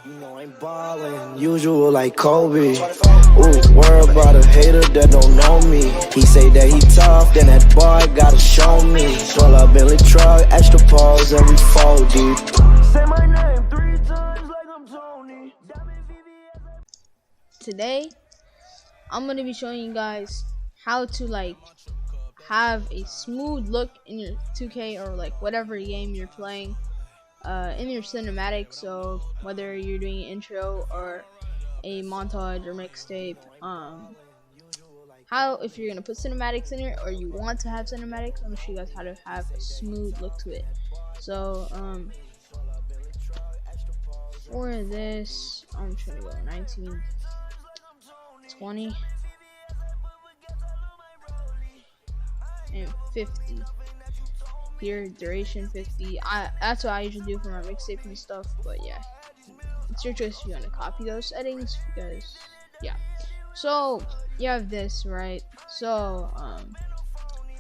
You know I'm ballin', usual like Kobe. Ooh, worry about a hater that don't know me. He say that he tough, then that boy gotta show me. Pull up Billy truck, extra pause every 4 deep. Say my name 3 times like I'm Tony. Today, I'm gonna be showing you guys how to have a smooth look in your 2K or whatever game you're playing in your cinematic. So whether you're doing an intro or a montage or mixtape, if you're gonna put cinematics in here or you want to have cinematics, I'm gonna show you guys how to have a smooth look to it. So for this, I'm trying to go 19, 20, and 50. Here, duration 50. That's what I usually do for my mixtape and stuff. But yeah, it's your choice if you want to copy those settings, because yeah. So you have this, right? So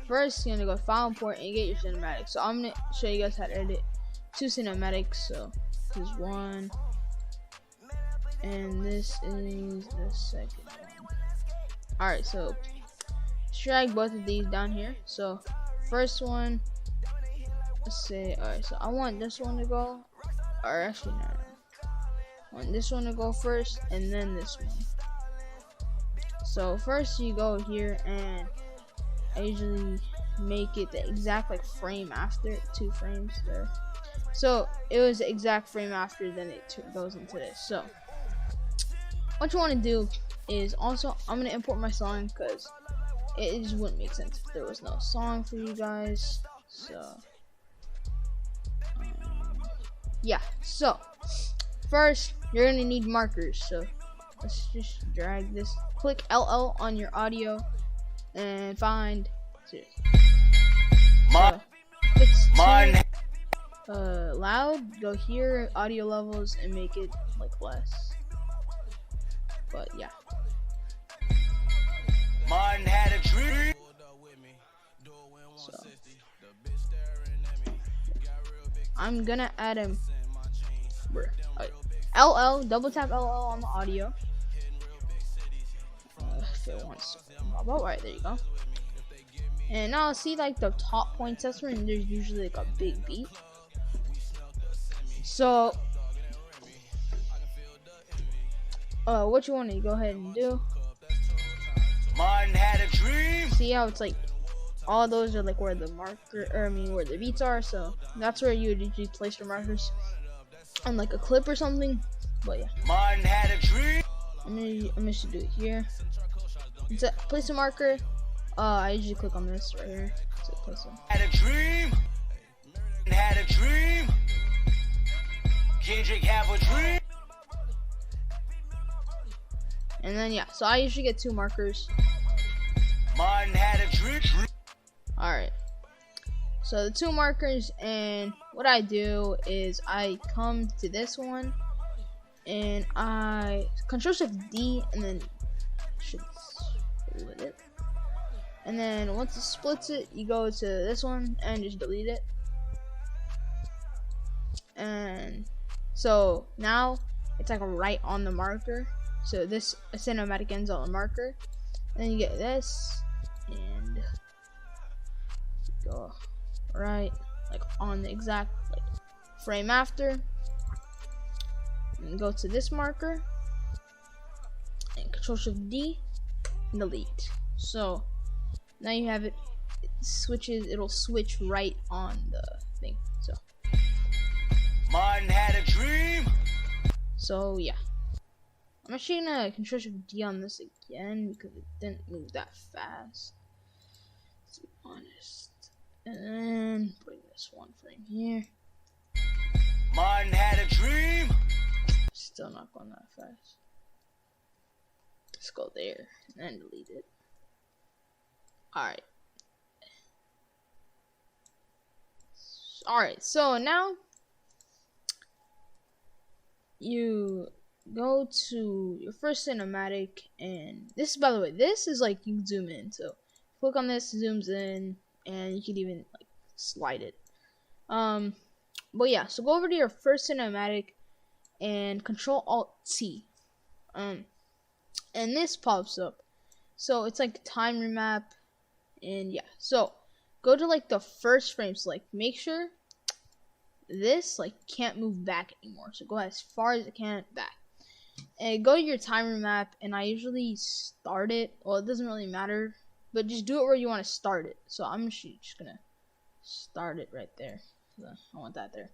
first you're gonna go file import and get your cinematics. So I'm gonna show you guys how to edit 2 cinematics. So this is one, and this is the second one. Alright, so drag both of these down here. So first one, let's say, alright, so I want this one to go, or actually no, I want this one to go first and then this one. So first you go here, and I usually make it the exact frame after, 2 frames there. So it was the exact frame after, then it goes into this. So what you want to do is, also I'm gonna import my song because it just wouldn't make sense if there was no song for you guys. So yeah, so first you're gonna need markers. So let's just drag this, click LL on your audio and find loud, go here, audio levels, and make it less. But yeah, Had a dream. so I'm gonna add him. LL, double tap LL on the audio. If it wants to pop up, right, there you go. And now see the top point tester, and there's usually a big beat. So what you want to go ahead and do, Had a dream. see how it's all those are where the marker, or where the beats are. So that's where you would usually place your markers on a clip or something. But yeah, Had a dream. I'm just do it here. It's place a marker. I usually click on this right here. So place it. Had a dream. Had a dream. Kendrick have a dream. And then yeah, so I usually get 2 markers. Had a dream. Alright, so the 2 markers, and what I do is I come to this one and I Control-Shift-D, and then should split it. And then once it splits it, you go to this one and just delete it. And so now it's right on the marker. So this cinematic ends on the marker. And then you get this, and go right on the exact frame after, and go to this marker and Control-Shift-D and delete. So now you have it. It'll switch right on the thing. So had a dream. So yeah, I'm actually gonna Control-Shift-D on this again because it didn't move that fast, to be honest. And then bring this 1 frame here. Had a dream. Still not going that fast. Let's go there and then delete it. Alright. Alright, so now you go to your first cinematic, and this, by the way, this is you can zoom in. So click on this, zooms in, and you can even slide it. But yeah, so go over to your first cinematic and Control Alt T. And this pops up. So it's like time remap, and yeah. So go to like the first frame. So like make sure this like can't move back anymore. So go as far as it can back. And go to your timer map, and I usually start it. Well, it doesn't really matter, but just do it where you want to start it. So I'm just gonna start it right there. So I want that there.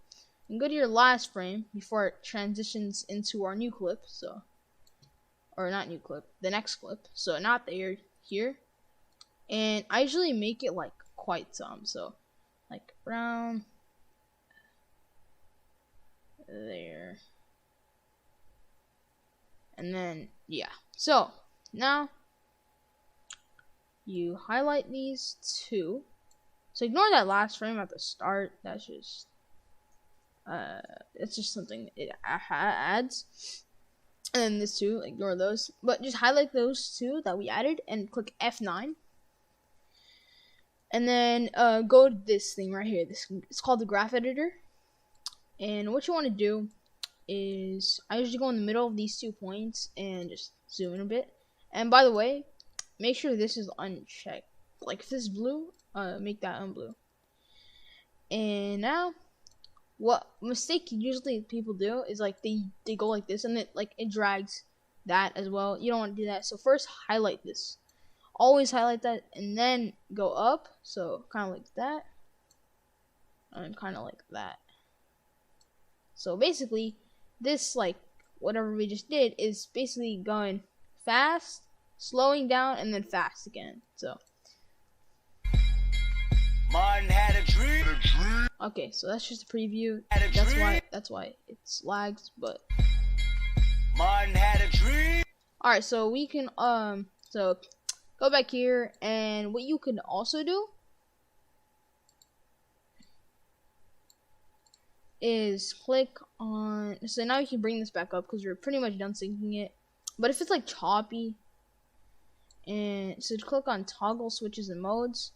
And go to your last frame before it transitions into our new clip. So, or not new clip, the next clip. So not there, here. And I usually make it like quite some. So like around there. And then, yeah. So, now, you highlight these two. So, ignore that last frame at the start. That's just, it's just something it adds. And then this two, ignore those. But just highlight those two that we added and click F9. And then, go to this thing right here. It's called the graph editor. And what you want to do is I usually go in the middle of these 2 points and just zoom in a bit. And by the way, make sure this is unchecked. Like if this is blue, make that unblue. And now, what mistake usually people do is like they go like this, and it drags that as well. You don't want to do that. So first highlight this. Always highlight that, and then go up. So kind of like that, and kind of like that. So basically, this, like, whatever we just did is basically going fast, slowing down, and then fast again. So. Martin had a dream. Okay, so that's just a preview. That's why it's lags, but. Martin had a dream. Alright, so we can, so go back here, and what you can also do is click on, so now you can bring this back up because you're pretty much done syncing it. But if it's like choppy, and so click on toggle switches and modes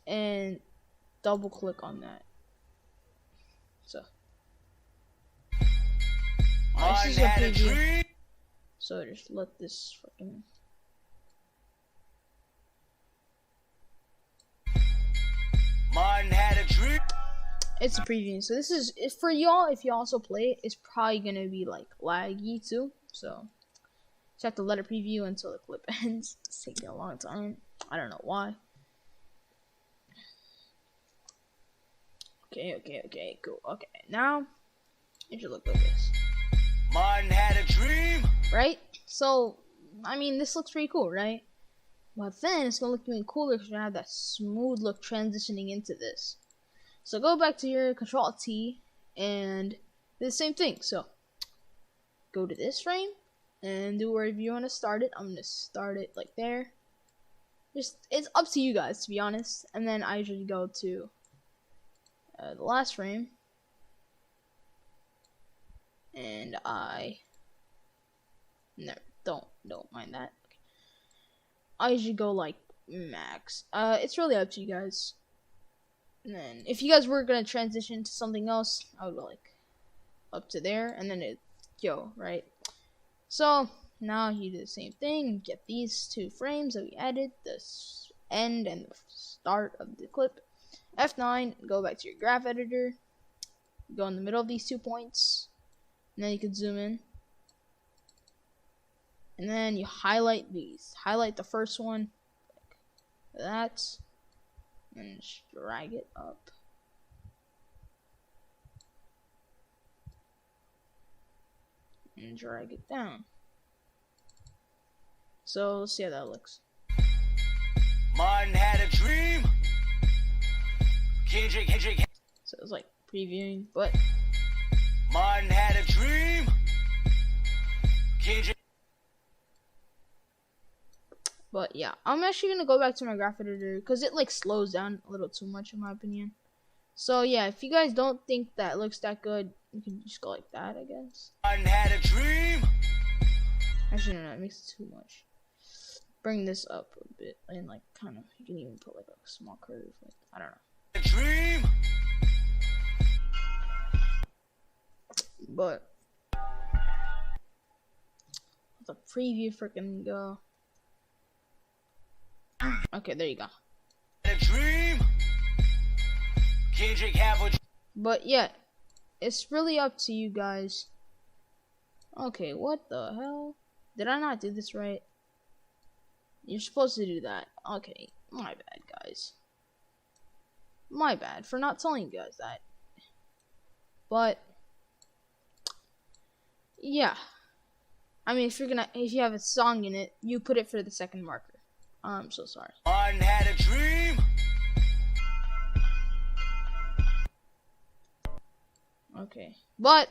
and double click on that. So this is a preview. So just let this fucking Martin had a dream. It's a preview, so this is for y'all. If you also play it, it's probably gonna be like laggy too. So just have to let it preview until the clip ends. It's taking a long time. I don't know why. Okay, cool. Okay, now it should look like this. Martin had a dream. Right? So I mean, this looks pretty cool, right? But then it's gonna look even cooler because you're gonna have that smooth look transitioning into this. So go back to your Control T and do the same thing. So go to this frame and do wherever you want to start it. I'm gonna start it like there. Just it's up to you guys, to be honest. And then I usually go to the last frame, and don't mind that. Okay. I usually go like max. It's really up to you guys. And then if you guys were gonna transition to something else, I would go like up to there, and then it go right. So now you do the same thing. Get these 2 frames that we added, the end and the start of the clip. F9. Go back to your graph editor. Go in the middle of these 2 points, and then you can zoom in. And then you highlight these. Highlight the first one, like that. And just drag it up. And drag it down. So let's see how that looks. Martin had a dream. Kendrick. So it's like previewing, but Martin had a dream. Kendrick. But yeah, I'm actually gonna go back to my graph editor because it like slows down a little too much in my opinion. So yeah, if you guys don't think that looks that good, you can just go like that, I guess. Martin had a dream. Actually, no, it makes it too much. Bring this up a bit and like kind of, you can even put like a small curve. Like, I don't know. A dream. But the preview freaking go? Okay, there you go. But yeah, it's really up to you guys. Okay, what the hell? Did I not do this right? You're supposed to do that. Okay, my bad, guys. My bad for not telling you guys that. But yeah, I mean, if you have a song in it, you put it for the second marker. I'm so sorry. Martin had a dream. Okay, but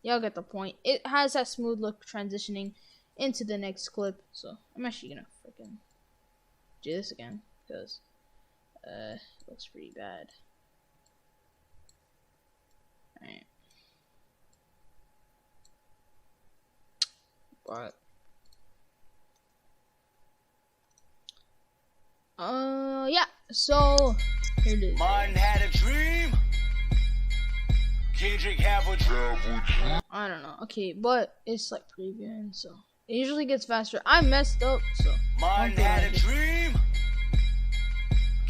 y'all get the point. It has that smooth look transitioning into the next clip. So I'm actually gonna freaking do this again because it looks pretty bad. Alright. But yeah, so here it is. Martin had a dream. Kendrick have a dream. I don't know. Okay, but it's like previewing, so it usually gets faster. I messed up, so Martin had a dream.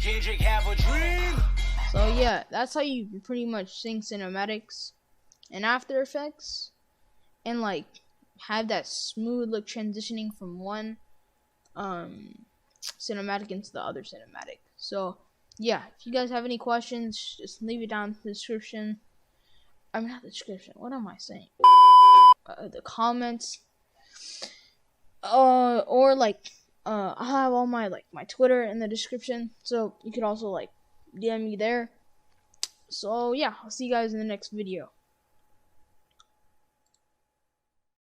Kendrick have a dream. So yeah, that's how you pretty much sing cinematics in After Effects, and like have that smooth look transitioning from one cinematic into the other cinematic. So yeah, if you guys have any questions, just leave it down in the description. I mean, not the description. What am I saying? The comments. Or like, I have all my my Twitter in the description, so you could also like DM me there. So yeah, I'll see you guys in the next video.